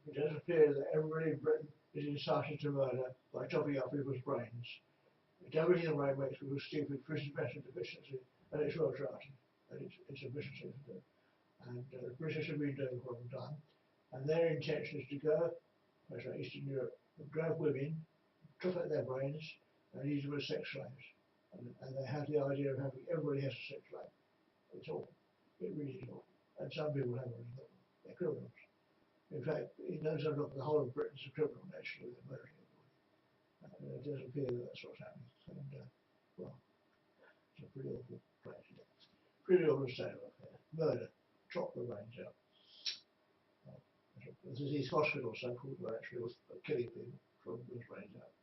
It does appear that everybody in Britain is incited to murder by chopping up people's brains. Damaging the brain makes people stupid for its mental deficiency, and it's well charted, and it's a vicious thing to do. And the British have been doing for a long time, and their intention is to go, as Eastern Europe, and grab women, chop out their brains, and use them as sex slaves. And they have the idea of having everybody has a sex slave. It's awful. It really is awful. And some people have already got them. They're criminals. In fact, it knows that the whole of Britain's a criminal nation with their murdering everybody. And it does appear that that's what's happening. And, well, it's a pretty awful place. Pretty awful state of affairs. Murder. Chop the brains out. These hospitals, so-called, were actually killing people from those brains out.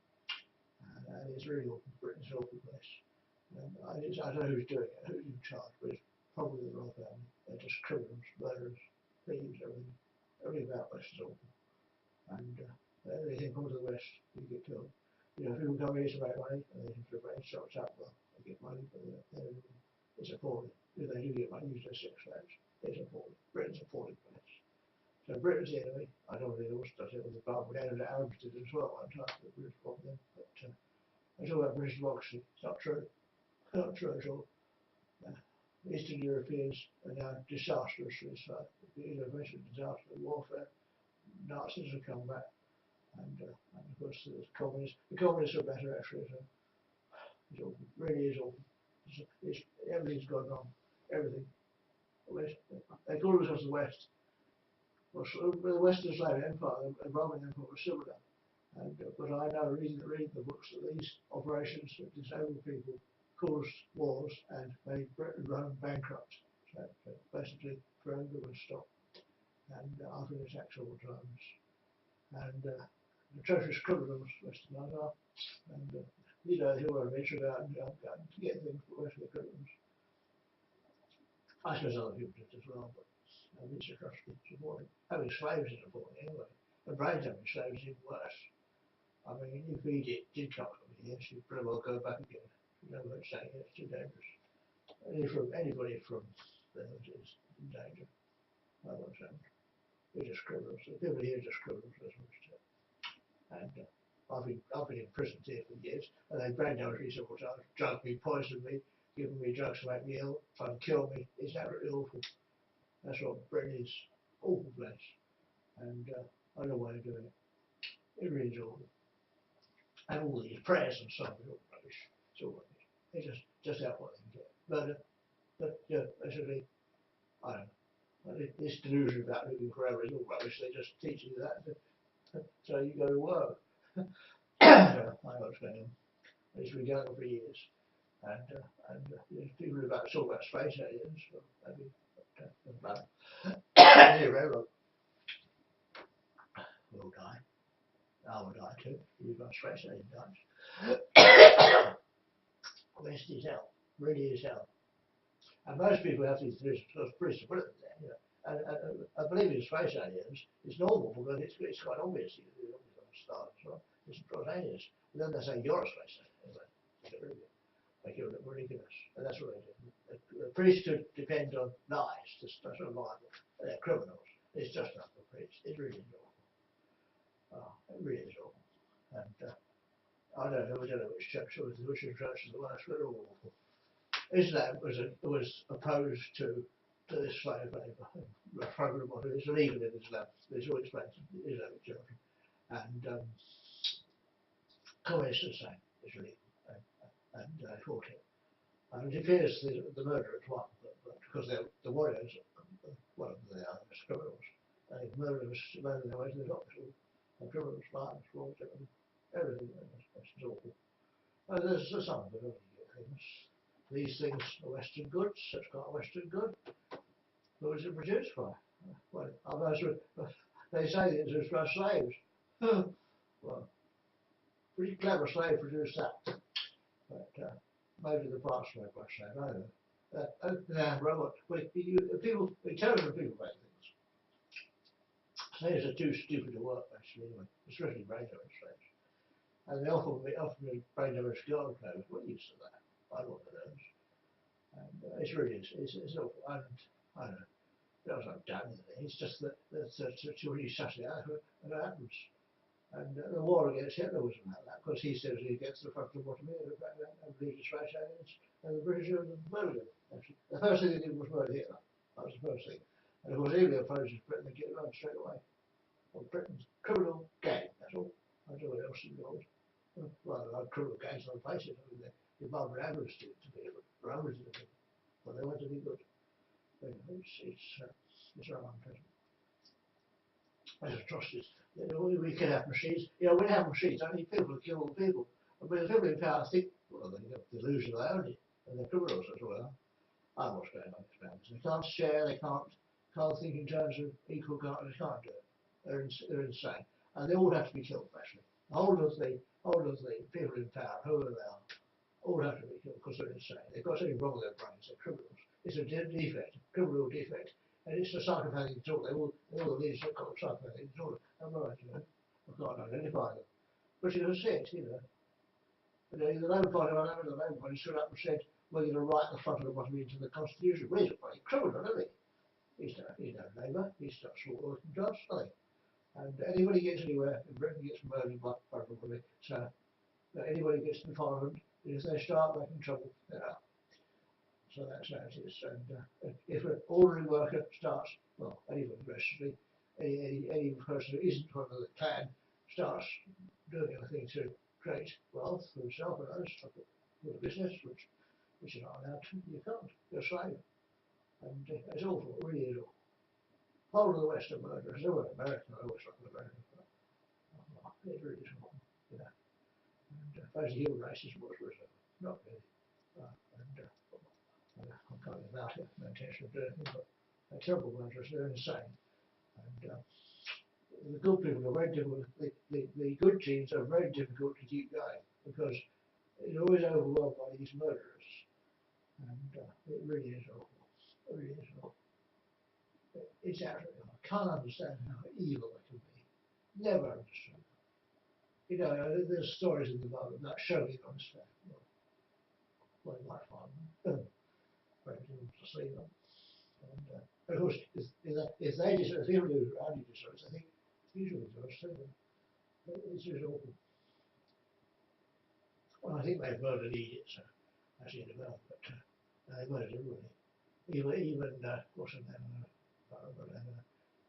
And it's really awful. Britain's an awful place. I don't know who's doing it, who's in charge, but it's probably the Royal Family. They're just criminals, murderers, thieves, everything. Everything about West is awful. And anything come to the West, you get killed. You know, people come here to make money, and they think the brain shots up, well, they get money, but it's appalling. If they do get money, use their sex slaves. It's appalling. Britain's an appalling place. So Britain's the enemy. I don't really also does it with the Bible. The Arabs did as well one time. The British bombed them. But it's all about British democracy. It's not true. Not true at all. Eastern Europeans are now disastrous for this fight. You know, basically disaster warfare. Nazis have come back. And of course, there's communists. The communists are better actually. So it's awful. It really is awful. Everything's gone wrong. Everything. They call themselves the West. Well, the Western Slave Empire, the Roman Empire was similar. But I know reading the books that these operations that disabled people caused wars and made Britain run bankrupt. So basically, Rome would stop. And after the attacks all the times. And atrocious criminals, Westerners are. And you know, who are rich about to get things for Western criminals. I suppose other people did as well, but it's atrocity. It's appalling. Having slaves is appalling anyway. And brains having slaves is even worse. I mean, if Egypt did come over here, she'd pretty well go back again. No one saying it's too dangerous. Anybody from there is in danger. No one's saying. They're just criminals. The people here are just criminals, that's what it's said. And I've been in prison here for years, and they brainwashed me several times, drugged me, poisoned me, given me drugs to make me ill, trying to kill me. It's absolutely awful. That's what Britain is. Awful place. And I don't know why they're doing it. It really is awful. And all these prayers and stuff is all rubbish. It's all rubbish. They just out what they can get. But yeah, basically, I don't know. This delusion about living forever is all rubbish. They just teach you that. So you go to work. So I know what's going on. It's been going on for years. And there's people about talk about space aliens. Well, maybe. Anyway, look, we'll die. I will die too. You've got space alien dies. West is hell. Really is hell. And most people have these pretty stability there, you know. And I believe in space aliens, it's normal because it's quite obvious you know, on the stars as well. It's spontaneous. And then they say you're a space alien. Anyway, make it look ridiculous. And that's what they do. The priesthood depends on lies. That's not reliable. They're criminals. It's just not the priest. It really is awful. Oh, it really is awful. And I don't know which church it was, which church is the worst, but they're all awful. Islam was opposed to this slave labour program. It's illegal in Islam. It's always explained to Islamic children. And communists are the same. It's illegal. And they fought it. And it appears the murderers won, but because the warriors, well, they are criminals. They murder their way to the hospital. And criminals, violence, fraud, everything. It's awful. There's some of the really good things. These things are Western goods. It's got a Western good. Who is it produced by? Well, they say it was by slaves. Well, pretty clever slave produced that. But maybe the parts made by slave. I don't know. Robot. Intelligent people make things. Slaves are too stupid to work, actually, anyway. Especially brain-damaged slaves. And they often brain-damaged girl clothes. What use of that? I don't know those. And it's really, it's awful. And I don't know. There's no doubt in it. It's just that to really suss it out and it happens. And the war against Hitler was about that, because he says he gets the front and bottom here, and British Russians, and the British murdered him. The first thing they did was murder Hitler. That was the first thing. And of course, England opposes Britain, they get it on straight away. Well, Britain's criminal gang, that's all. I don't know what else you call it. Well, there are criminal gangs in other places. I mean, the Barbara Abrams did to be, but Abrams did it. But they want to be good. But it's rather unpleasant. There's atrocities. You know, we can have machines. You know, we have machines. I need people to kill all the people. But the people in power think, well, they have the delusion they own it, and they're criminals as well. I know what's going on in this family. They can't share. They can't think in terms of equal. They can't do it. They're insane, and they all have to be killed. Actually, all of the people in power, whoever they are, all have to be killed because they're insane. They've got something wrong with their brains. They're criminals. It's a defect, criminal defect. And it's a psychopathic disorder. All the leaders have got psychopathic disorder. I'm right, you know. I can't identify them. But you can see it, you know. The Labour Party, I know the Labour Party stood up and said, we're going to write the front and the bottom into the Constitution. Well, he's a bloody criminal, isn't he? He's no Labour. He's not short working jobs, are they? And anybody gets anywhere in Britain gets murdered by everybody. So anybody gets to the Parliament, if they start making trouble, they're out. So that's how it is. And if an ordinary worker starts, well, anyone basically, any person who isn't part of the clan starts doing anything to create wealth for himself and others, with a business which you're not allowed to, you can't. You're a slave. And it's awful, it really is awful. Whole of the West are murderers. They were American, I always like American. It really is awful, you know. And those human races was not really. I'm kind of about it, no intention of doing anything, but they're terrible murderers, they're insane. And the good people are very difficult, the good genes are very difficult to keep going because it's always overwhelmed by these murderers. And it really is awful. It really is awful. It's absolutely, I can't understand how evil they can be. Never understand. You know, there's stories in the Bible about showing on stuff. Well, my father. To see them. And of course, if they just, if people do rowdy disorders, I think usually does too. It's just awful. Well, I think they've murdered Egypt, so that's it about. But they murdered everybody. Even what's her name? I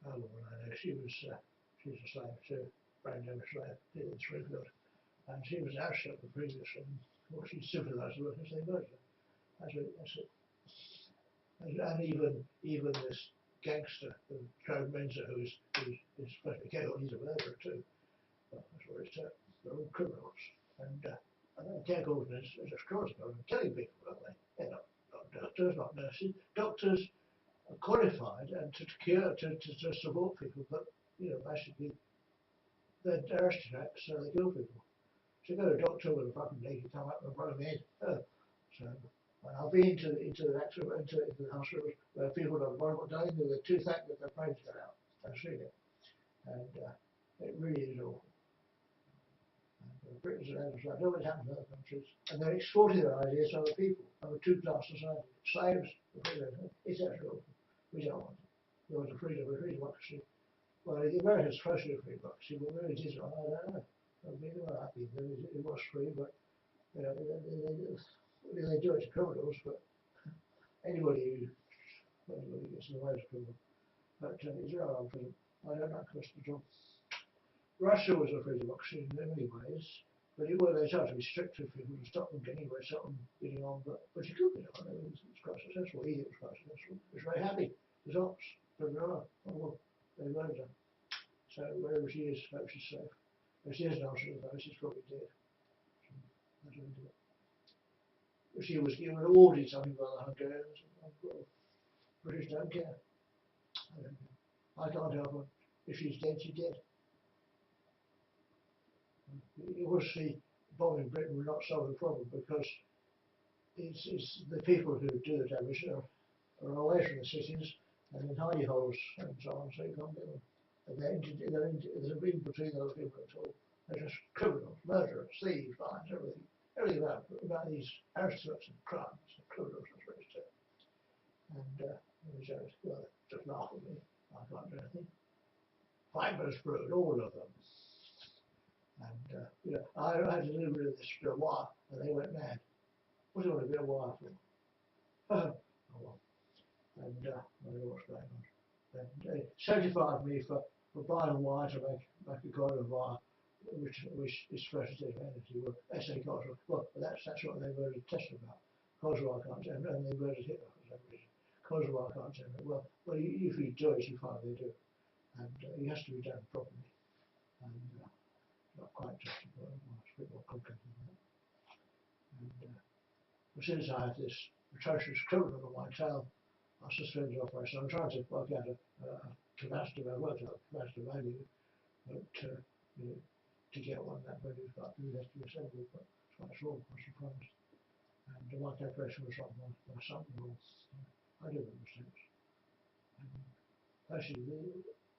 don't know. She was a slave too, brand new slave, in Springfield, and she was ousted the previous, and well, she sympathised with her because they murdered her. That's it. And even this gangster, Joe Menzer, who's supposed to be killed, he's a murderer too. Well, that's what it's they're all criminals. And care coordinators are just crossing and killing people, aren't they? They're not doctors, not nurses. Doctors are qualified and to cure, to support people, but you know, basically they're aristocrats, so they kill people. So you go to a doctor with a fucking leg, you come up and run them in. So I've been into the hospitals where people have one day they're too fat that their brains got out. I've seen it. And it really is awful. Britain's an I know what happens in other countries. And they're exporting their ideas to other people. I'm a two-class society. Slaves, it's actually awful. We don't want it. We want a free democracy. Well, the Americans supposed to be a free democracy, but where it is, I don't know. I mean, well, I think it was free, but you know, they do it to criminals, but anybody gets in the way is criminal. But it's rather unpleasant. I don't like Russia at all. Russia was a free democracy in many ways, but they tried to restrict people to stop them getting away, stop them getting on, but you could get on. It was quite successful. Egypt was quite successful. It was very happy. Results. But they murdered her. So wherever she is, I hope she's safe. If she isn't answering the phone, she's probably dead. She was given an audit something by the Hungarians. British don't care. I can't help her. If she's dead, she's dead. Obviously, bombing Britain will not solve the problem because it's the people who do the damage are away from the cities and in hidey holes and so on, so you can't get them. And there's a ring between those people at all. They're just criminals, murderers, thieves, lions, everything. Everything about these aristocrats and crimes and criminals, that's what it's. And well, just laugh at me. I can't do anything. Fibrous brood, all of them. And, I had to live with this for a while, and they went mad. What do you want to be a wire for? Oh, well. And, I don't know what's going on. And they certified me for buying wire to make a coil of wire, which is specialty energy. Well, SA Coswell. Well, that's what they were testing about. Coswell can't generate, and they were Hitler for some reason. Coswell can't generate. Well, if you do it, you find they do. And it has to be done properly. And not quite just a coil of wire, it's a bit more complicated than that. And as soon as I had this atrocious criminal on my tail, I suspended operation. I'm trying to work out a capacity. I worked out a capacity value, but to get one that value is quite good. It has to be assembled, but it's quite small. I was surprised. And my calculation was like my son-in-law. I do make mistakes. Actually,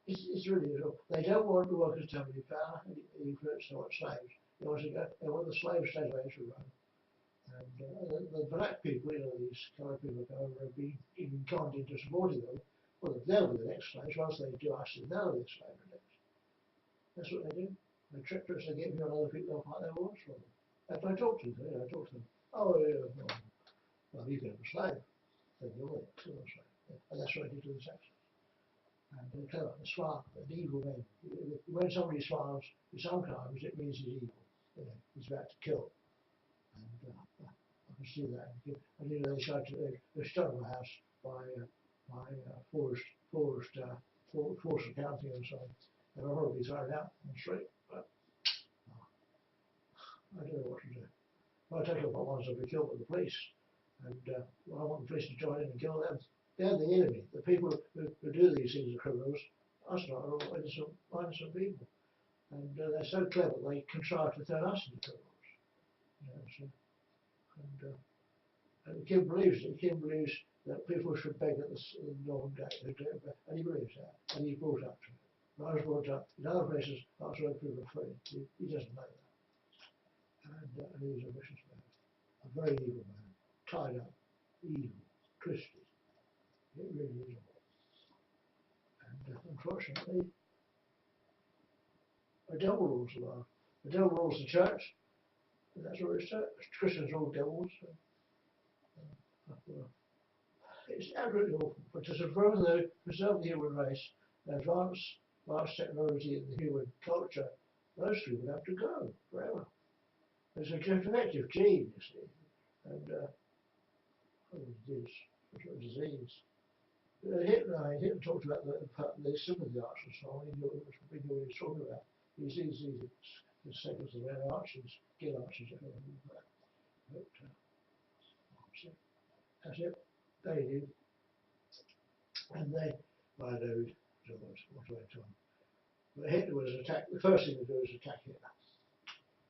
it's really they don't want the workers to have any power, any influence. They want slaves. They want the slave state to run. And the black people, these coloured people have been even conned into supporting them. Well, they'll be the next slaves. Once they do us, they'll be the slave next. That's what they do. They trick us, they get me on other people, they'll fight their wars for them. If I talk to them, I talk to them. Oh, yeah, well, you can have a slave. Then you're a slave. And that's what I did to the Saxons. And they're clever, they're smart, they're evil men. When somebody smiles, sometimes it means he's evil. He's about to kill. And I can see that. And they decided they stole my house by forced accounting and so on. And I'll probably be thrown out on the street, but I don't know what to do. Well, I take up my ones will be killed by the police, and I want the police to join in and kill them. They're the enemy. The people who do these things are criminals. Us not, are all innocent people. And they're so clever, they contrive to turn us into criminals. And Kim believes it. Kim believes that people should beg at the Northern Gate, and he believes that, and he's brought up to it. When I was brought up in other places, that's where people are free. He doesn't know that. And he's a vicious man, a very evil man, tied up, evil, twisted. It really is all. And unfortunately, the devil rules the world. The devil rules the church, and that's what it's Christians are all devils. It's absolutely awful. But to preserve the human race, advance technology in the human culture, those two would have to go forever. There's a defective gene, you see, and disease. Hitler talked about the sympathy arch and so on. He knew what he was talking about. He sees the segments of their arches, gill arches, and all that. But that's it. They did. And they, my dude, what do I tell them? But Hitler was attacked. The first thing to do was attack Hitler,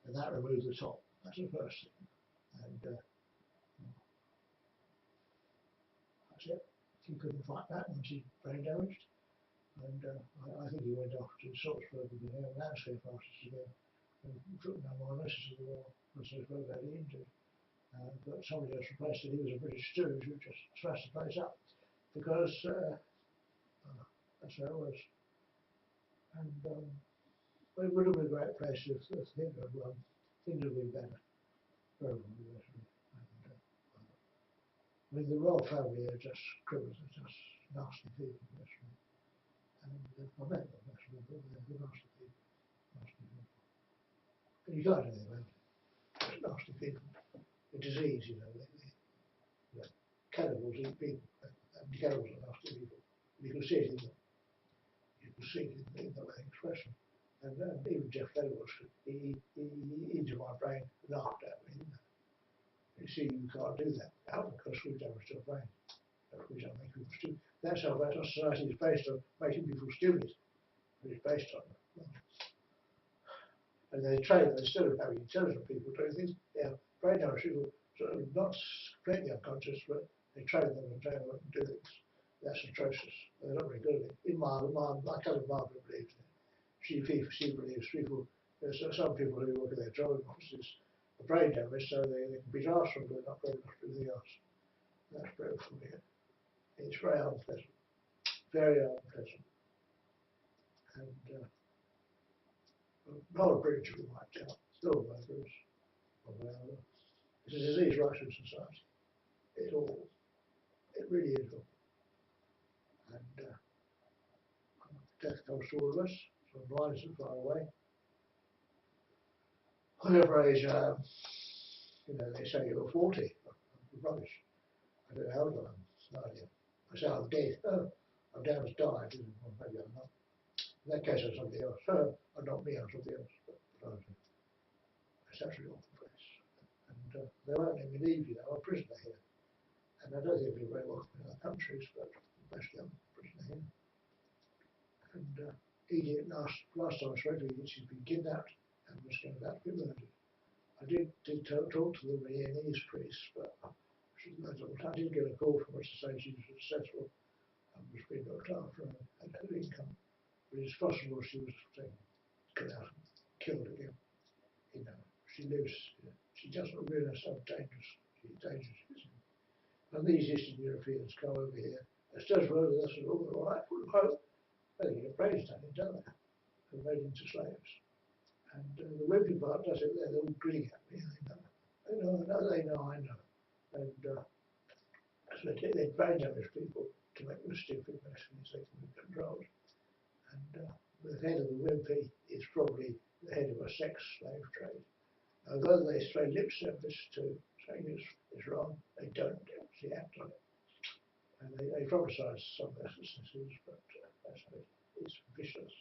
and that removed the top. That's the first thing. And that's it. He couldn't fight back once he brain damaged. And I think he went off to Salzburg with the landscape artist again and took no more lessons of the war because they were badly injured. But somebody else replaced it. He was a British stooge who just smashed the place up because that's how it was. And it would have been a great place if Hitler had won. Things would have been better. Very well, and, I mean, the royal family are just criminals, they're just nasty people, actually. And I met them, actually, but they're nasty people. Nasty people. And you can't do anything about it. Just nasty people. A disease, cannibals eat people. And cannibals are nasty people. You can see it in them. You can see it in the expression. And even Jeff Edwards, he into my brain laughed at me. You see, you can't do that. How? Because we've damaged your brain. We don't make people stupid. That's how our society is based on making people stupid. It's based on that. And they train, instead of having intelligent people doing things, they have brain damaged people, sort of not completely unconscious, but they train them and train them to do things. That's atrocious. They're not very good at it. My cousin Margaret believes it. She believes people, there's some people who work in their drawing offices are brain damaged, so they can be asked from, but not very much anything else. That's very familiar. It's very unpleasant. very unpleasant. And the whole of Britain will be wiped out. Still murderers. It's a disease right through society. It really is all. And death comes to all of us, from blind and far away. Whatever age, they say you're 40. Rubbish. I don't know how old I am. No idea. I say I'm dead. Oh, I'm down as died. Well, maybe I'm not. In that case, I'm somebody else. I'm not me, I'm somebody else. But it's actually awful place. And they won't let me leave, I'm a prisoner here. And I don't think it'll be very welcome in other countries, but mostly I'm a prisoner here. And Edith, last time I spoke to Edith, she's been kidnapped and was going about to be murdered. I did talk to the Viennese priest, but I didn't get a call from her to say she was successful and was being looked after and had her income. But it's possible she was cut out and killed again. She lives, she doesn't realise how dangerous she is. And these Eastern Europeans come over here, as does well with us and all the right, full of hope. They get brains done in, don't they? They're made into slaves. And the wimpy part does it, they're all grinning at me. They know, I know. And so they brain damage people to make them stupid, basically, so they can be controlled. And the head of the wimpy is probably the head of a sex slave trade. Although they pay lip service to saying it's wrong, they don't actually act on it. And they prophesise some businesses, but that's how it's vicious.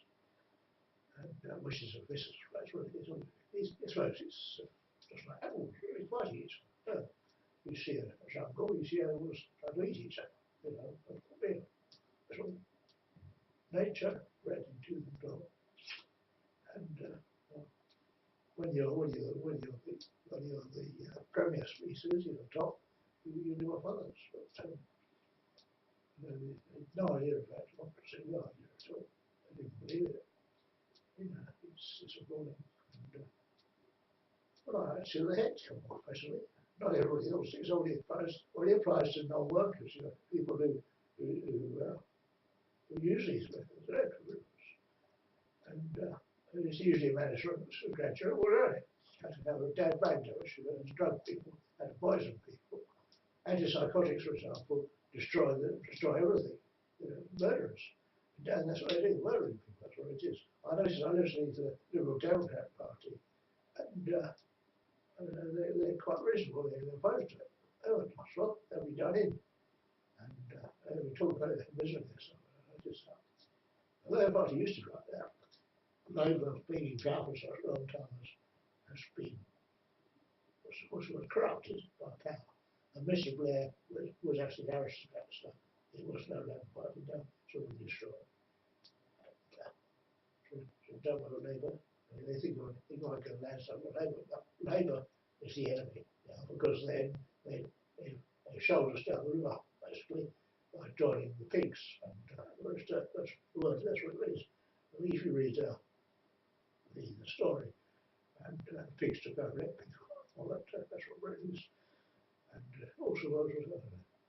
And which is a vicious place, really. It's just like animals, really, quite easy. You see a jungle, you see animals trying to eat each other, that's all. Nature bred into the dog. And when you're the premier species, you're the top, you do off others. But no idea about democracy, no idea at all. I didn't believe it. It's appalling. Well, actually, the heads come off, basically. Not everybody else. It only applies to non-workers, people who use these methods, electric and it's usually a management graduate or early. Had to have a bad dose, to drug people, and to poison people. Antipsychotics, for example, destroy everything. Murderers. And that's what they do, murdering people, that's what it is. I listening to the Liberal Democrat Party, and they're quite reasonable, they're opposed to it. Oh, well, they'll be done in. And we talk about it business. The Labour Party used to write that. Labour being in power for such a long time has been was corrupted by power. And Mr. Blair was actually Harris's about stuff. It was no Labour Party done, sort of destroyed. So don't want Labour. They think they might go land some with Labour, but Labour is the enemy, because they shoulder us down the river, basically, by joining the pigs. And that's what it is. I mean, if you read the story, and pigs took over it, well, that's what it is. And also,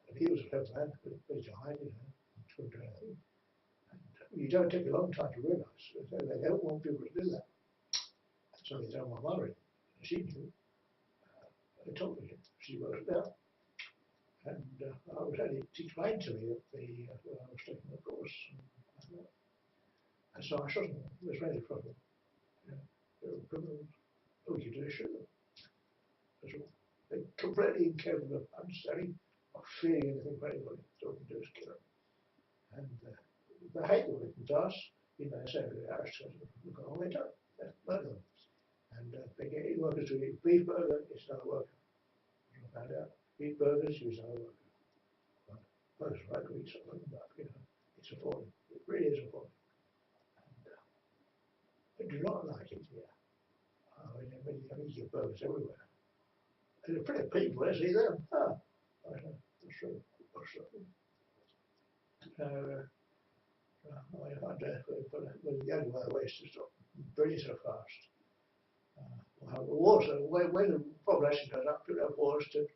and he was a clever man, but behind, and you don't take a long time to realise that they don't want people to do that. So they don't want Murray. She knew. They told me she wrote it down. And I was had it explained to me when I was taking the course. And so I shot them. It was very trouble. They were criminals. All you do is shoot them. That's all. They're completely incapable of understanding or feeling anything for anybody. So all you do is kill them. And they hate the victims to us. They say they're Aristotles. Look all they don't. They murder them. And they get workers to eat beef burger, it's not a worker. I found out. Eat burgers, it's not a worker. Most right to eat something, but it's appalling. It really is appalling. And I do not like it here. I mean, you get burgers everywhere. And they're pretty people, I see them. That's true. The only way is to stop breeding so fast. Water, when the population goes up, you have wars to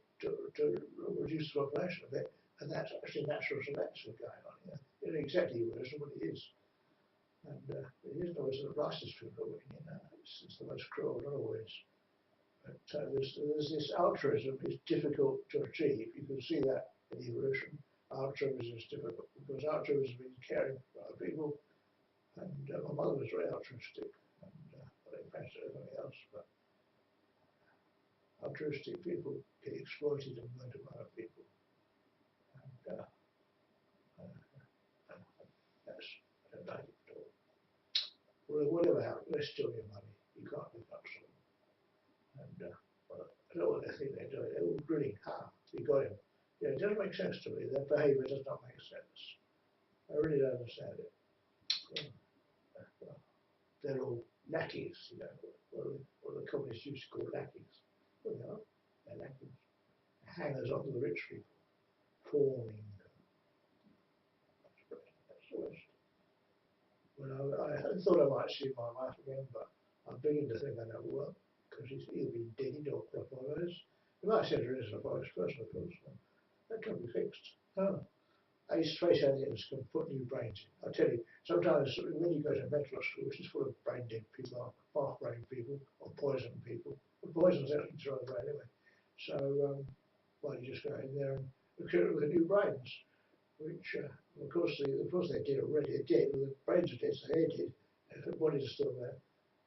reduce the population of it, and that's actually natural selection going on here. isn't exactly what it is. And it isn't always the nicest people are winning, it's the most cruel, not always. But there's this altruism is difficult to achieve. You can see that in evolution. Altruism is difficult because altruism means caring for other people. And my mother was very altruistic, and I think perhaps everything else. But altruistic people get exploited and murdered by other people, and that's I don't like it at all. Well, whatever happens, they steal your money. You can't live up to them. And well, I don't know what they think they're doing. They're all grinning. You got him. Yeah, it doesn't make sense to me. Their behaviour does not make sense. I really don't understand it. Well, they're all lackeys, what the communists used to call lackeys. Well, they are. They're lackeys. Hangers on to the rich people. Fawning. That's the worst. Well, I thought I might see my wife again, but I'm beginning to think I never will, because she's either been dead or propose. You might say there is a virus first, of course. That can be fixed. Oh. These trace aliens can put new brains in. I tell you, sometimes when you go to mental school, it's just full of brain dead people, half brain people, or poisoned people. The poison's actually thrown away anyway. So, well, you just go in there and recruit with the new brains, which, of course, they're dead already. They're dead, well, the brains are dead, so they're dead. If the bodies are still there,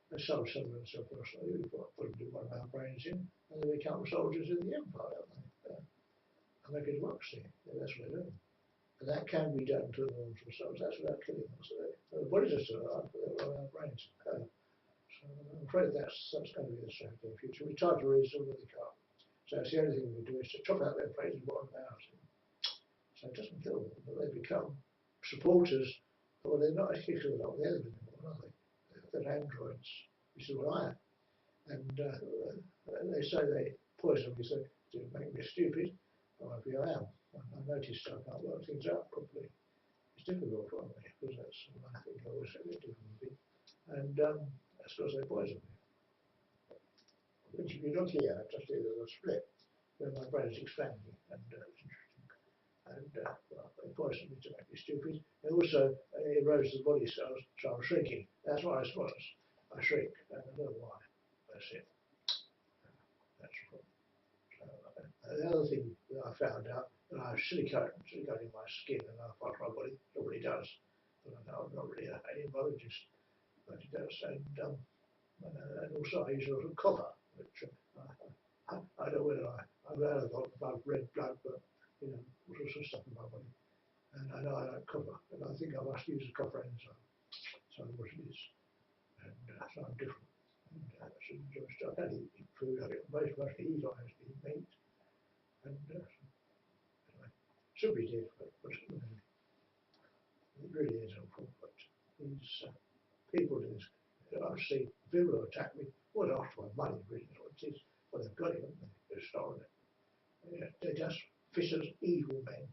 and some of them so personally, we put one of our brains in, and they become soldiers in the empire, don't they? And they can democracy. Yeah, that's what they're doing. And that can be done to them themselves. That's without killing them. So the bodies are still alive, but they're on our brains. So I'm afraid that's going to be the strategy in the future. We try to raise them, but they can't. So that's the only thing we do is to chop out their brains and bottom out. So it doesn't kill them, but they become supporters. Well, they're not actually not the enemy anymore, are they? They're androids, which is what I am. And they say they poison me, so to make me stupid. Well, maybe I am. I noticed I can't work things out properly. It's difficult for me because that's I think I always said it's difficult. And that's because they poison me. Which if you look here, just here there's a split where my brain is expanding and it's interesting. And well, they poison me to make me stupid. It also erodes the body cells, so I'm shrinking. That's why I suppose I shrink, and I don't know why. That's it. That's the problem. The other thing that I found out that I have silicone in my skin and other parts of my body. Nobody does. But I know I'm not really an immunologist, but it does. And also I use a lot of copper, which I don't know whether I've heard about red blood, but all sorts of stuff in my body. And I know I like copper, and I think I must use a copper enzyme. So I know what it is. And so I'm different. And I should enjoy stuff. I don't eat food. I get mostly eat, I eat meat. And anyway, should be different, but it really is awful. But these people do this. I see people who attack me. Well, after my money, really, is what it is. Well, they've got it, haven't they? They've stolen it. Yeah, they're just vicious, evil men,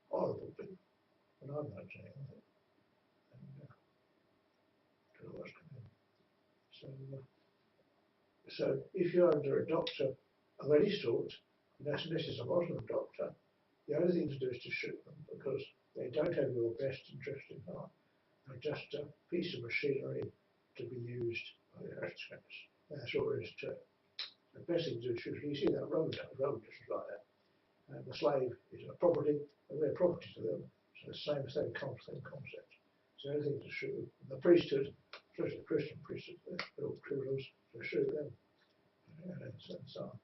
horrible people. And I'm not saying anything. And don't know what's going on. So if you're under a doctor of any sort, unless it's a Muslim doctor, the only thing to do is to shoot them because they don't have your best interest in heart. They're just a piece of machinery to be used by the aristocrats. That's all there is to it. The best thing to do is shoot. You see that Roman just like that. And the slave is a property, and we're property to them. So the same concept. So anything to shoot. The priesthood, especially the Christian priesthood, they're all criminals, so shoot them. And so on.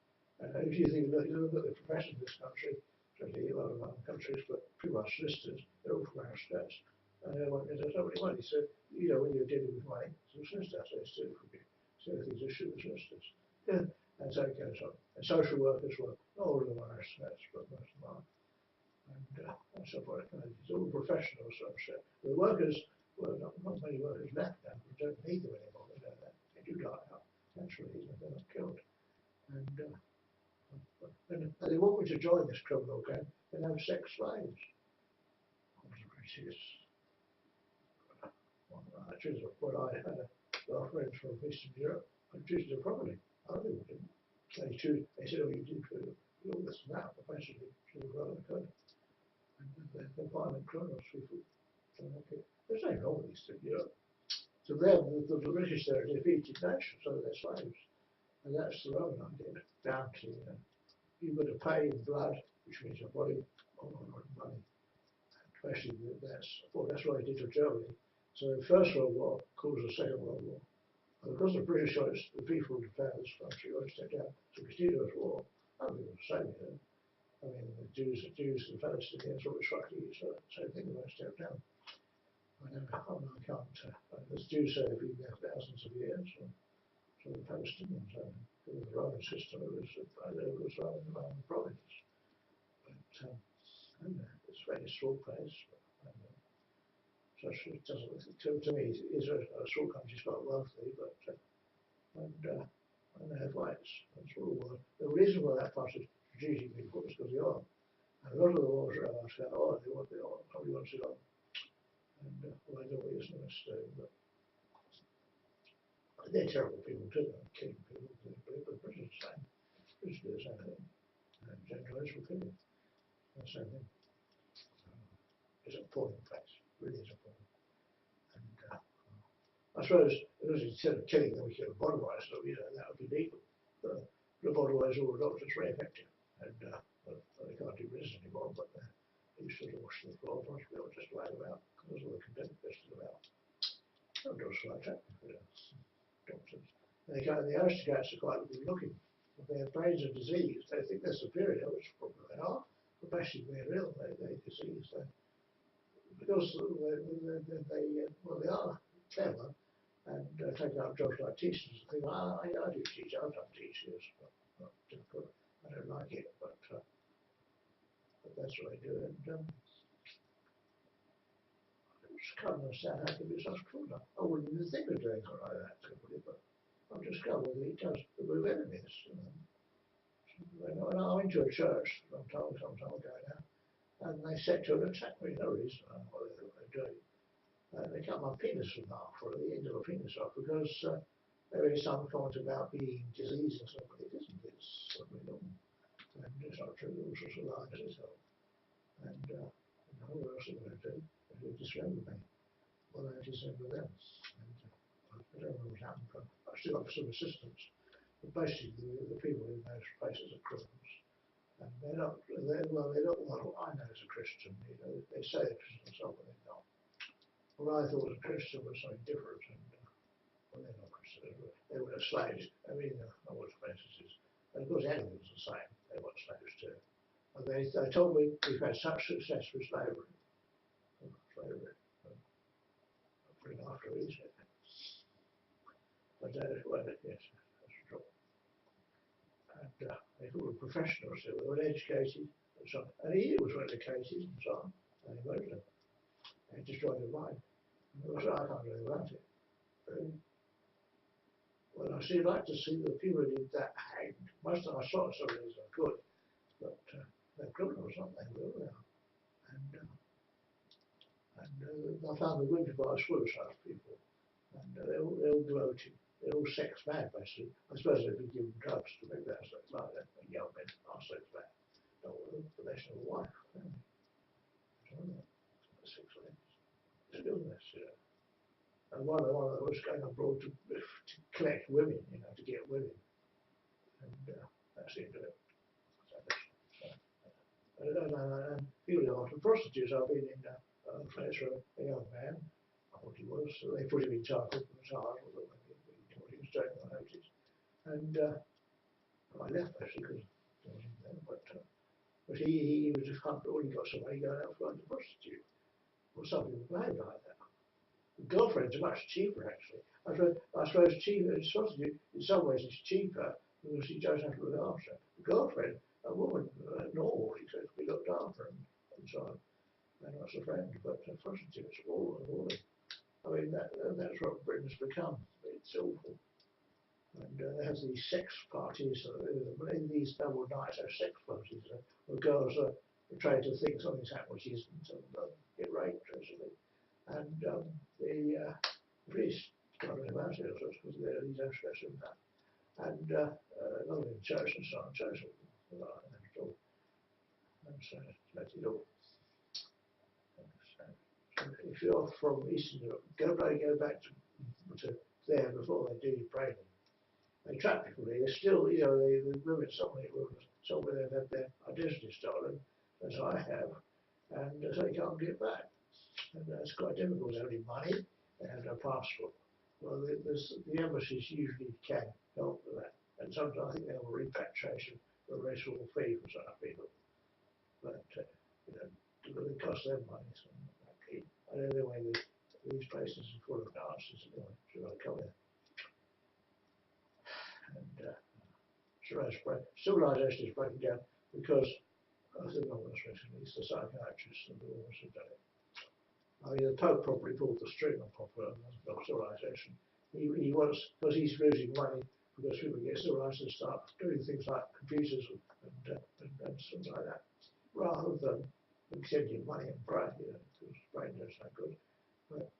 And if you look at the profession of this country, especially a lot of other countries, but pretty much solicitors, they're all from aristocrats. And there's nobody money. So, when you're dealing with money, it's a solicitor, so it's still from you. So everything's a shoot the solicitors. Yeah. And so it goes on. And social workers were not all of them are aristocrats, but most of them are. And so forth. It's all professionals, so I'm sure. The workers, well, not many workers left now. We don't need them anymore. They know that. They do die out. Naturally, they're not killed. And they want me to join this criminal gang and have sex slaves. Which is, I choose what I had our friends from Eastern Europe. I choose the property. I didn't. They said, oh, you did all this and that, but basically, she was rather good. And they're violent criminals, people. There's nothing wrong with these things, you know. To them, the British are a defeated nation, so they're slaves. And that's the Roman idea, down to, you've got to pay in blood, which means your body, or money. Especially that's what they did to Germany. So the First World War caused the Second World War. And because the British honest, the people who found this country wanted to take out to continue this war, I think it was the same, you know. I mean, the Jews and the Palestinians were struggling, so same thing, they stepped down. I can't. The Jews say they've been there thousands of years, so the Palestinians have. It was the Roman system, it was Roman province. But, it's a very small place. So it doesn't, to me, Israel is a small country, it's quite wealthy, but, and they have rights. That's all. The reason why that part is strategically important is because of the oil. And a lot of the wars are about oil, they want the oil, nobody wants it on. And well, I don't know what it's nice to do, but they're terrible people too, they're killing people, but British the same. British do the same thing. And Gentiles will kill them. The same thing. It's an appalling place, really is appalling. And I suppose instead of killing them, we kill lobotomize them, you know, that would be legal. Lobotomize all the doctors very effective. And they can't do business anymore, but they used to wash the floor, hospital, just lay them out, because all the condemned listed about. Don't do like that, doctors. The aristocrats are quite good looking. If they have brains of disease, they think they're superior, which probably they are, but basically they're ill, they're diseased. Because they are clever and take out jobs like teachers. They think, I do teach, I've done teachers, but not difficult. I don't like it, but that's what I do. And I just can't understand how it can be such cruel. I wouldn't even think of doing something like that, but I've discovered that it does remove enemies. When I went to a church some time ago now, and they set to an attack me, no reason, I don't know what they're doing. They cut my penis off, or the end of a penis off, because there is some comment about being diseased or something. It isn't, it's something normal. And it's not true, all sorts of lies itself. And what else are they going to do? They dismember me. Well, they dismember them. And I don't know what's happened, but I still have some assistance. But basically, the people in those places are criminals. And they're not what I know as a Christian. You know, they say they're Christians, but they're not. What I thought a Christian was something different, and well, they're not Christians. They were slaves. I mean, I was apprentices. And of course, animals are the same. They were slaves too. And they told me we've had such success with slavery. Pretty after easy. But well, yes, that's true. And they called them professionals. They were educated, and so on. And he was educated, and so on. And he murdered them. They destroyed their mind. I can't do about it. Well, I see, like to see the people who did that hanged. Most of them I saw some of these are good, but they're criminals, aren't they? Really are. And I found the winter bars full of such people, and they're all gloating. They're all sex mad, basically. I suppose they've been given drugs to make that sex like that. And young men are sex mad. Don't want the best of a wife. Sex mad. It's an illness, you know. And one of them was going abroad to collect women, you know, to get women. And that seemed to it. And people often prostitutes. I've been in a place where a young man, I thought he was, so they put him in charge of the child, although he was taking on notice. And I left actually because I wasn't there, but he was just comfortable, he got some money going out for a prostitute. Well, some people behave like that. Girlfriends are much cheaper actually. I suppose cheaper, prostitute in some ways is cheaper because she doesn't have to look after. The girlfriend, a woman, normal, she says, we looked after and so on. They're not a friend, but prostitutes, all. I mean, that's what Britain's become. It's awful. And they have these sex parties, these double nights have sex parties, where girls are trying to think something's happened which isn't, and get raped, basically. And the police can't do about it, because these don't stress them that. And not in church and so on, church at all. And so that's it all. if you're from Eastern Europe, go back to there before they do your training. They trap people there. They're still, you know, the women, some of them have their identity stolen, as I have, and so they can't get back. And it's quite difficult. They don't have any money, they have no passport. Well, the embassies usually can help with that. And sometimes I think they have a repatriation, a reasonable fee for some people. But, you know, it costs them money. So I don't know why these places are full of nasties anyway, so I come here. And civilization is breaking down because I think I'm going to stress it's the psychiatrists and the laws have done it. I mean, the Pope probably pulled the string on civilization. He wants, because he's losing money, because people get civilized and start doing things like computers and stuff like that, rather than sending money and brain, you know, because brain is no good. But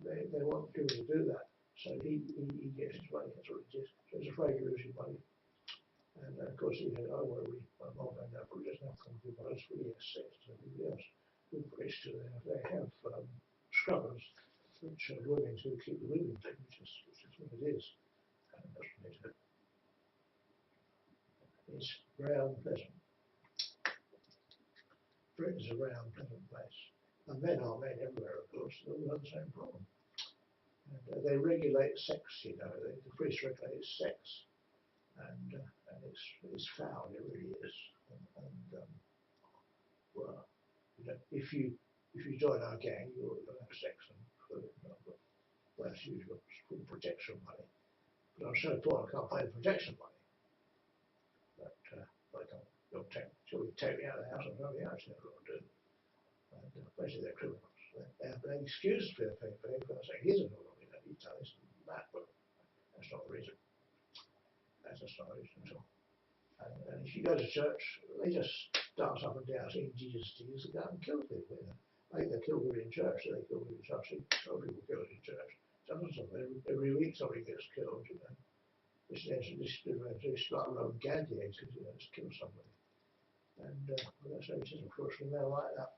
they want people to do that. So he gets his money, that's what it is. So he's afraid of losing money. And of course, you know, I want to read my mom and that, but just not come to those really assessed and everything else. Good British to they have scrubbers, which are women who keep the women thing, which is what it is. And it's round pleasant. Britain's a round pleasant place. And men are men everywhere, of course, they all have the same problem. And they regulate sex, you know, the priests regulate sex. And it's foul, it really is. Well, you know, if you join our gang, you'll have sex and well, that's usual school protection money. But I'm so poor I can't pay the protection money. But they'll take me out of the house and throw me out. That's what they'll do. And basically they're criminals. They have an excuse for their pay because they say he's a criminal, you know, he tells that, but that's not the reason. That's just not the reason at all. And if you go to church, they just dance up and down singing Jesus, Jesus, and go out and kill people. You know. I think they kill people in church, so they kill people in church. Some people killed in church. Sometimes every week somebody gets killed, you know. This like Roman gladiators, you know, just kill somebody. And well, that's how it is, unfortunately, they're like that.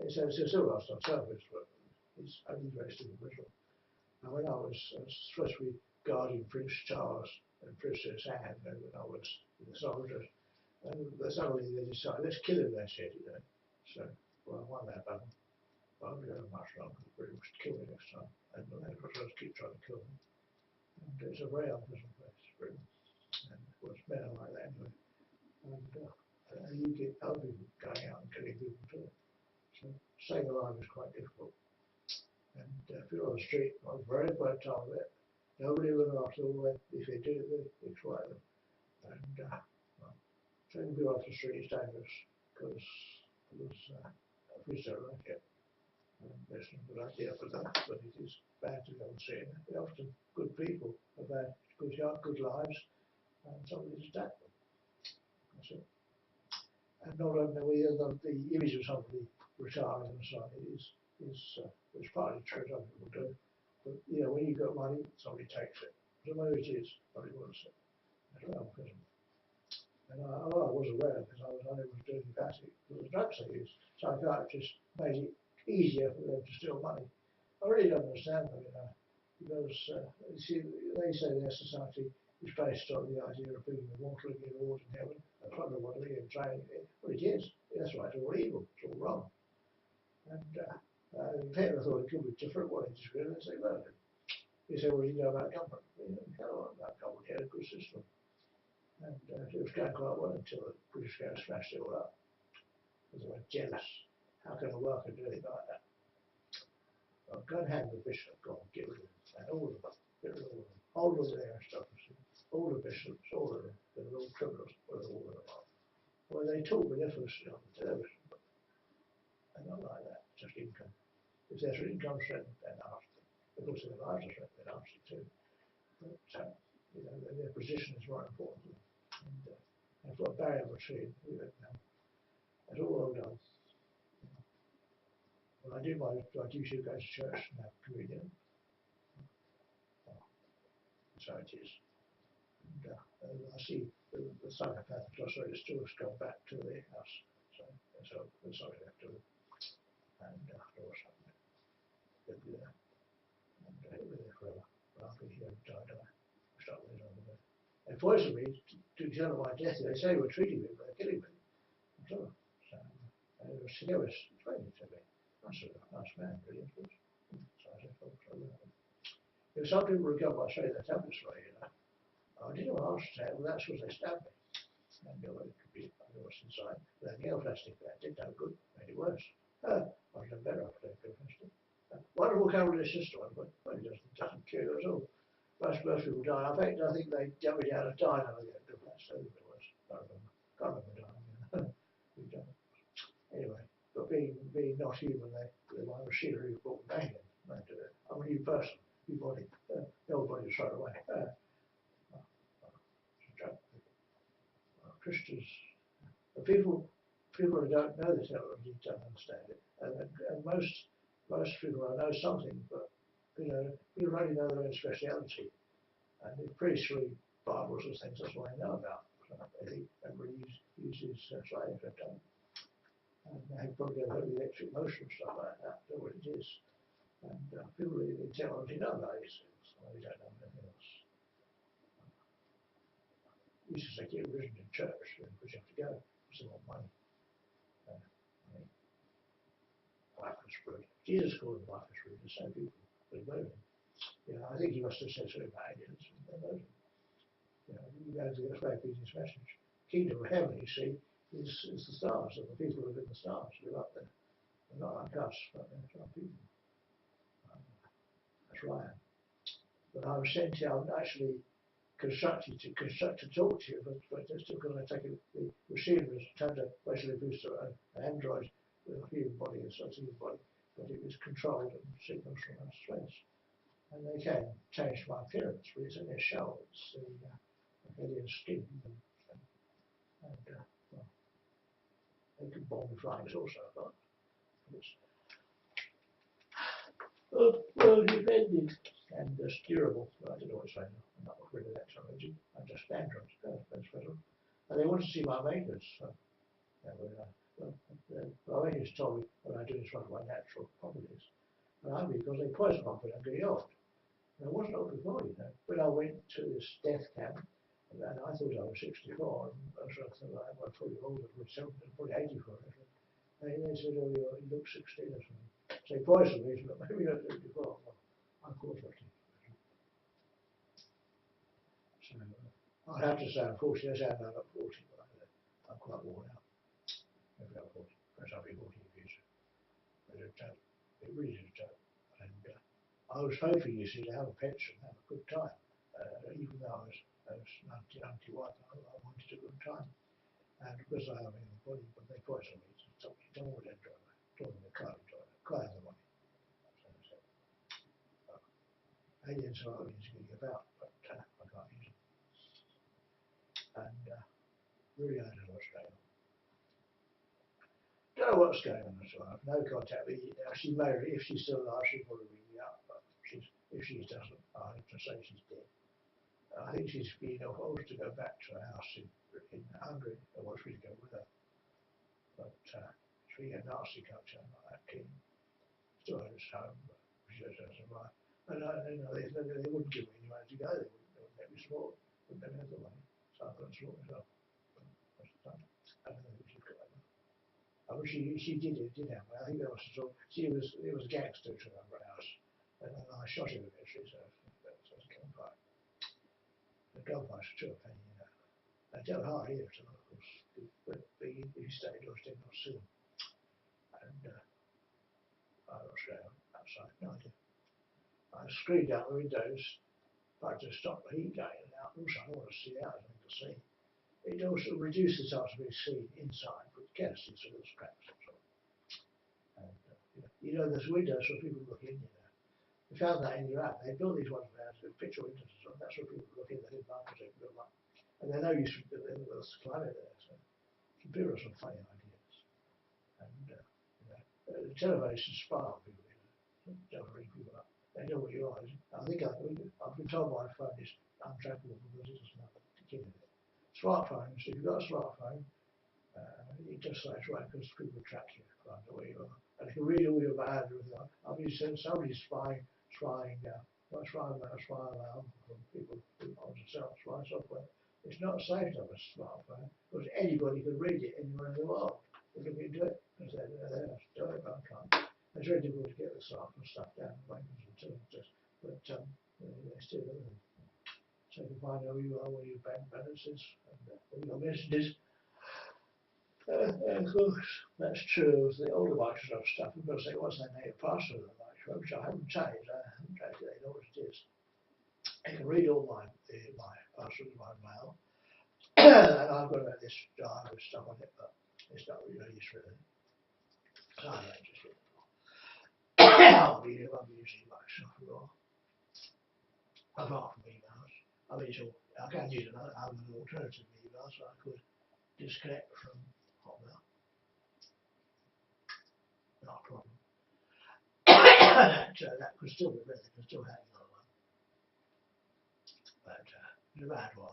It's still lost on surface, but it's only very still visual. Now, when I was supposed to be guarding Prince Charles and Princess Anne, when I was in the soldiers, and suddenly they decided, let's kill him, they said, you know. So, well, I won that battle. Well, I'm going much longer, the British would kill me next time. And the Americans keep trying to kill me. And it's a very unpleasant place, Britain. And of course, men are like that anyway. And you get other people going out and killing people too. So, staying alive is quite difficult. And if you're on the street, I'm very glad time of it. Nobody will look after them. If they do, they exploit them. And well, taking people off the street is dangerous because police don't like it. There's not a good idea for that, but it is bad to go and see it. They're often good people, have had good lives, and somebody just attacked them. That's it. And not only the image of somebody retiring on the side is partly true, some people do. But you know, when you've got money, somebody takes it. So maybe it is, somebody wants it. That's what I'm prison. And I was aware because I was doing that. Because the drugs they use, psychiatrists made it easier for them to steal money. I really don't understand them, you know, because you see, they say their society is based on the idea of being immortal and rewards in heaven, and fundamentally and training it. Well, it is. That's right. It's all evil. It's all wrong. And Hitler thought it could be different. Well, he just really say, well, he said, well, you know about government. You know about government. He had a good system. And it was going quite well until the British guys smashed it all up. Because they were jealous. How can a worker do it like that? Well, go and hang the bishop, go and get rid of them. And all of them, get rid of all of them. All of the aristocracy, all the bishops, all of them, they were all criminals, all of them are. Well, they talk magnificently on the television, but they're not like that, just income. If there's income strength, then after them. Of course, if their lives are strength, then after too. But, you know, their position is more important. And I've got a barrier between you know, that's all I've done. When I usually go to church and have communion. So it is. And I see the psychopath Joshua still has gone back to the house. So sorry, they have to. And or something. He'll be there. And he'll be there forever. But I'll be here until I die. I start with on the way. They poisoned me to tell my death. They say we're treating me, but they're killing me. So it was Severus explaining to me. That's a nice man, really, of course. So I said, oh, so if some people recover by saying the tablets way, I didn't know what else to say. Well, that's because they stabbed me. And it could be, I know what's inside. But the nail plastic that did no good, made it worse. I was no better after that nail plastic. Wonderful Caroline sister one, but it doesn't cure us all. Most people die. I think they jumped out of dying and they get nail plastic. It was. Can't remember dying. Anyway, but being not human, they want machinery brought back in. I'm a new person, new body. The old body's thrown away. Christians, people who don't know the technology don't understand it, and most people know something, but people only know their own speciality, and the priests read Bibles and things. That's what they know about. I think everybody uses science for time, and they probably heard the electric motion and stuff like that. Know what it is, and people reading technology know about these things. They don't know anything else. This is like religion in church, because you have to go, because they want money. Life was good. Jesus called them life was good, the same people, they murdered him. I think he must have said something about aliens, and they murdered him. You go to the his message. Kingdom of heaven, you see, is the stars, and the people who live in the stars live up there. They're not like us, but they're some people. That's right. But I was sent here, I'm actually construct to talk to you, but they're still going to take the receiver has turned to basically boost an android with a human body, a human body, but it was controlled and signals from our space. And they can change my appearance, but it's in their shell, it's the alien skin. And well, they can bomb the flyers also, but it's well defended and steerable. I don't know what's saying. I'm not rid of that technology. I'm just androids. And they want to see my makers. My makers told me what I do is one of my natural properties. And I'm because they poison my body, I'm getting old. And I wasn't old before, When I went to this death camp, and I thought I was 64, and I thought I'm probably older, probably 84. And they said, oh, you look 16 or something. So they poisoned me, but maybe not 64. I'm quite lucky. So I'd have to say I'm 40. I say I'm not 40, but I'm quite worn out. Maybe I'm 40. Perhaps I'll be 40 in the future. But it really is tough. And I was hoping, you see, to have a pension, have a good time. Even though I was 91, I wanted a good time. And because I have in the body, but they poisoned me. So you don't want to enjoy it. Don't want to enjoy it. Can't have the money. Aliens are aliens getting about, but I can't use them. And really, I don't know what's going on. Don't know what's going on as well. I have no contact with her. Now, she may, if she's still alive, she'll probably ring me up. But if she doesn't, I have to say she's dead. I think she's been forced to go back to her house in Hungary. I wants me to go with her. But it's really a nasty culture, I'm not that keen. Still at his home, but she doesn't survive. And they wouldn't give me any money to go. They wouldn't let me support. Wouldn't let me have the money. So I've got to support myself. I don't know if she's got that. I wish she did have one. I think there was it was a gangster to her house. And then I shot him eventually, so that's a gunfight. The gunfights are too a pain, I don't hard here, so of course, but he stayed or did not soon. And I was outside, no idea. I screened out the windows, but to stop the heat going out. Also, I want to see out, I think to see. It also reduces the chance of being seen inside, but can see some little scraps or something. And there's windows where people look in. We found that in Iraq. They built these ones around to picture windows and so on. That's where people look in. They didn't like it, build up. And they know you should build in the climate there. So people have some funny ideas. And the television spy on people. Don't ring people up. They know what you are. I think I've been told my phone is untrackable because it doesn't have a key in it. Smartphones, if you've got a smartphone, It just that's right because people track you, find out where you are, and they can read all your behaviour. I've been seeing somebody spying, spy alarm from people who want to sell spy software. It's not safe to have a smartphone because anybody can read it anywhere in the world. They can do it because they're doing it, but I can't. It's very difficult to get the sample stuff down the rankings and tools, but they still do it. So you can find out who you are, where your bank balance is, and all your messages. Of course, that's true of the older Microsoft stuff because it was their native password of Microsoft, which I haven't changed. They know what it is. I can read all my passwords, my mail, and I've got this diary with stuff on it, but it's not really useful. So I'm not interested. I'm using Microsoft Raw, apart from emails. I mean, I can use an alternative email, so I could disconnect from Hotmail. Not a problem. That could still be better, can still hang on one. But it's a bad one.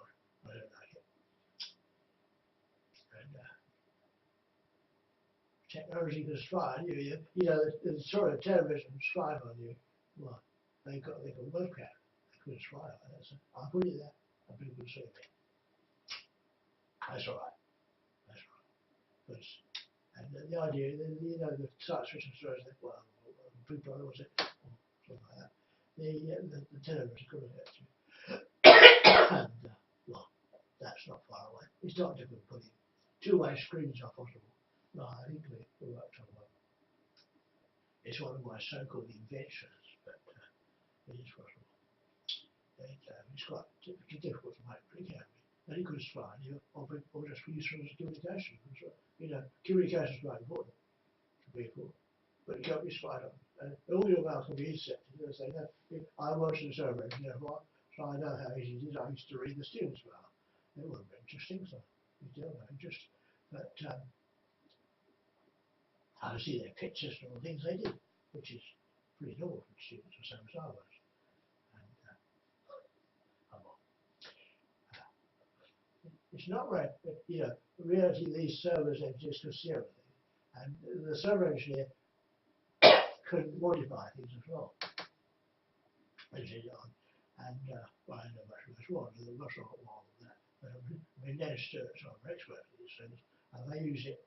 I don't like it. And technology can spy on you. You know, the sort of terrorism spying on you. Well, they can work out. They could spy on it. I'll put it there. And people can see me. That's all right. That's right. Because, and the idea, the science fiction stories that, well, Big Brother was it, or something like that. The terrorists could have hurt you. And, well, that's not far away. It's not difficult putting two-way screens are possible. No, I think we worked on one. It's one of my so-called inventions, but it is possible. It's quite difficult to make pretty can be. And it could spy on you, or just be useful as communication. You know, communication is quite important to people, but it can't be spied on. And all your mail can be intercepted. You know, say, no, I worked in the server engineer, so I know how easy it is. I used to read the students' mail. It wasn't very interesting, so you don't know interest. But I see their pictures and all the things they did, which is pretty normal for students, the same as I was. And it's not right, but you know, in reality, these servers exist for everything, and the server engineer could modify things as well. And well, I know much more. There's much more than that. But I mean, Dennis Stewart's an expert in these things, and they use it.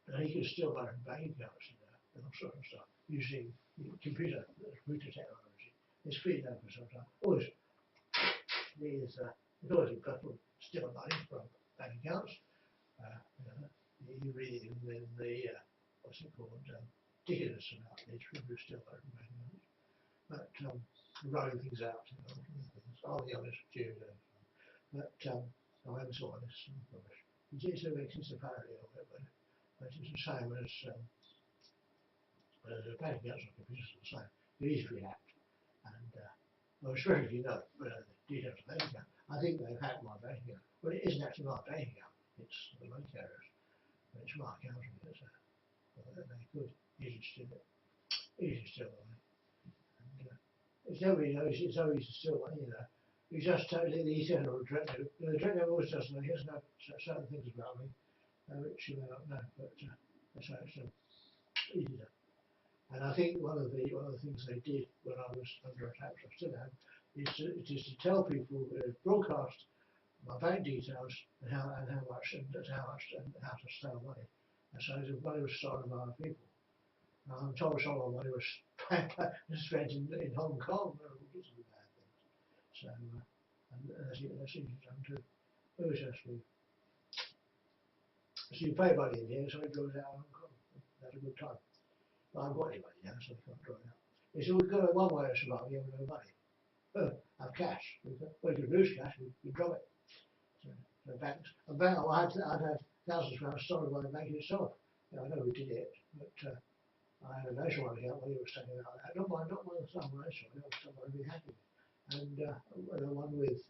And he can still run bank accounts and all sorts of stuff using computer technology. It's free now for some time. Always, there's always people stealing money from bank accounts. You read in the what's it called? Tickets about these people still open bank accounts. But rolling things out, all the others do. But I never saw this rubbish. It's a parody of it, but it's the same as the bank accounts on computers are the same. It is react, and well, especially if you know the details of the bank account. I think they've hacked my bank account. Well, it isn't actually my bank account. It's the money carriers. But it's my account. They could easily steal it. Easily steal money. It's nobody knows. It's so easy to steal money. You know. You just totally the eternal director. The director always does know. He has no certain things about me, which you may not know, but that's how it's easy to. And I think one of the things they did when I was under attack, which I still am, is to tell people, broadcast my bank details and how much and how to steal money. And so the money was stolen by other people. I'm told some of the money was spent in Hong Kong. There were all sorts of bad things. So and that's easy done too. It was actually so you pay money in here, so it goes out of Hong Kong. That's a good time. Well, I've got any money now, so I can't draw it out. You see, we've got one way of surviving, you have no money. Have cash. Well, you can lose cash, you drop it. So banks. I'd had thousands of pounds stolen by the bank itself. I know who did it, but I had a nationwide account when he was taking out that. Not my someone nationwide, it was someone who hacking. And the one with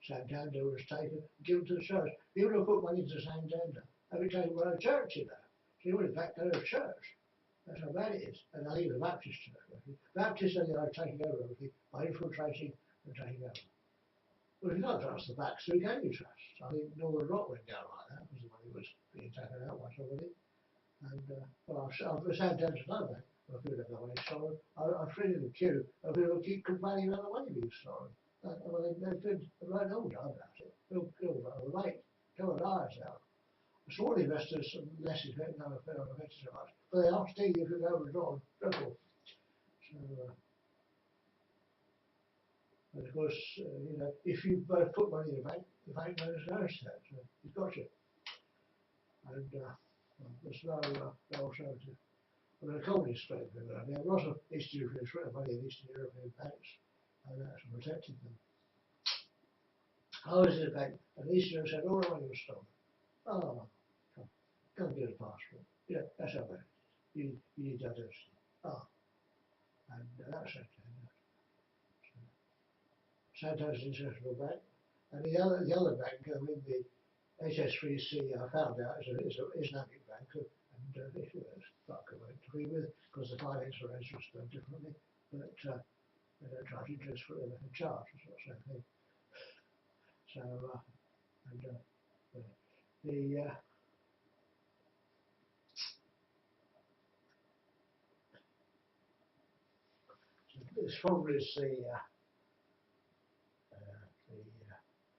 Santander was taken, given to the church. He would have put money into Santander. Every time we were a church in that. So he would in fact go to a church. That's how bad it is. And I think the Baptist church. Baptists are taking over everything by infiltrating and taking over. Well, if you can't trust the Baptists, who can you trust? I think Northern Rock went down like that because of money was being taken out by somebody. And well, I've had down to another bank where people have their money stolen. I'm sitting in the queue and people keep complaining about the money being stolen. Well, they've been right all done about it. They'll late. Come and eyes out. Small investors are less affected, no affected so much, but they are still if you overdrawn, dreadful. So, and of course, you know, if you both put money in the bank knows that, so he's got you. And well, there's no alternative. I mean, the economy is strengthening. I mean, a lot of Eastern Europeans put money in Eastern European banks, and that's protected them. I was in a bank, and the Eastern Europeans said, all the money was stolen. Oh, come and get a passport. Yeah, that's how bad it is. You need diversity. Ah, and that's okay. Santos International Bank, and the other bank, I mean the HS3C, I found out is an Islamic bank, and if it's not I won't agree with, because the finance arrangements done differently, but they don't charge interest for anything charge, it's not the same thing. So, and this probably is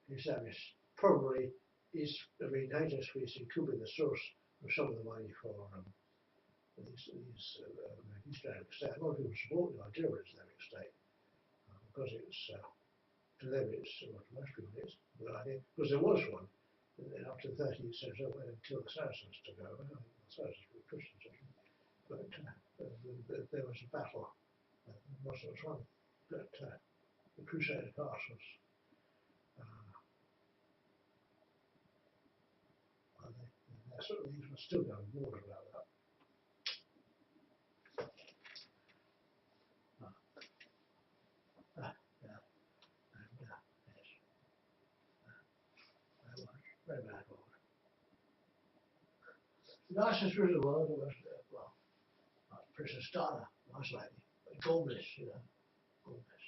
the service probably is, I mean, HS3C could be the source of some of the money for these Islamic State. A lot of people support the Nigerian Islamic State because it's to them it's well, to most people it is a good idea, because there was one up to the 13th century until the Saracens took over. I think the Saracens were Christians, but there was a battle. Muslims won, but the Crusader castles. Sort of these were still going wars about that. Yeah, and yes, that was very bad war. The nicest route of the world was, well, Princess Diana, nice lady, but Gormless, you know, Gormless.